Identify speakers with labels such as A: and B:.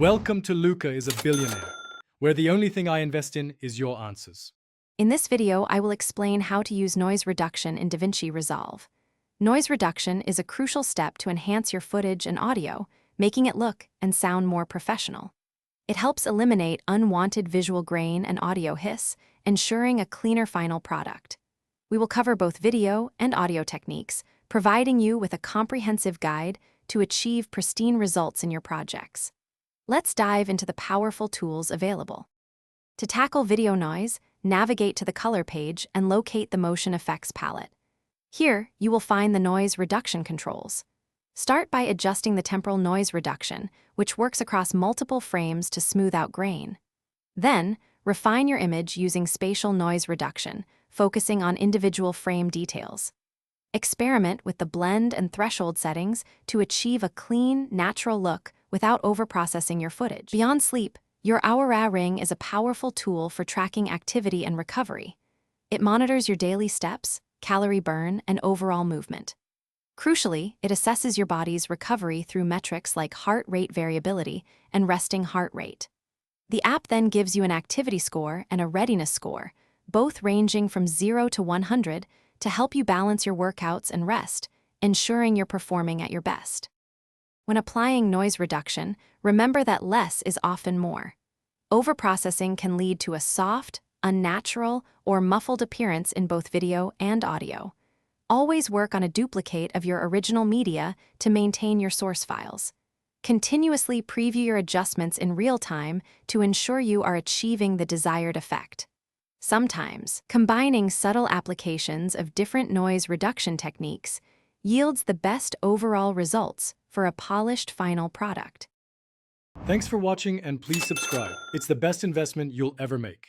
A: Welcome to Luca is a Billionaire, where the only thing I invest in is your answers.
B: In this video, I will explain how to use noise reduction in DaVinci Resolve. Noise reduction is a crucial step to enhance your footage and audio, making it look and sound more professional. It helps eliminate unwanted visual grain and audio hiss, ensuring a cleaner final product. We will cover both video and audio techniques, providing you with a comprehensive guide to achieve pristine results in your projects. Let's dive into the powerful tools available. To tackle video noise, navigate to the color page and locate the motion effects palette. Here, you will find the noise reduction controls. Start by adjusting the temporal noise reduction, which works across multiple frames to smooth out grain. Then, refine your image using spatial noise reduction, focusing on individual frame details. Experiment with the blend and threshold settings to achieve a clean, natural look without overprocessing your footage. Beyond sleep, your Aura ring is a powerful tool for tracking activity and recovery. It monitors your daily steps, calorie burn, and overall movement. Crucially, it assesses your body's recovery through metrics like heart rate variability and resting heart rate. The app then gives you an activity score and a readiness score, both ranging from 0 to 100, to help you balance your workouts and rest, ensuring you're performing at your best. When applying noise reduction, remember that less is often more. Overprocessing can lead to a soft, unnatural, or muffled appearance in both video and audio. Always work on a duplicate of your original media to maintain your source files. Continuously preview your adjustments in real time to ensure you are achieving the desired effect. Sometimes, combining subtle applications of different noise reduction techniques yields the best overall results for a polished final product.
A: Thanks for watching and please subscribe. It's the best investment you'll ever make.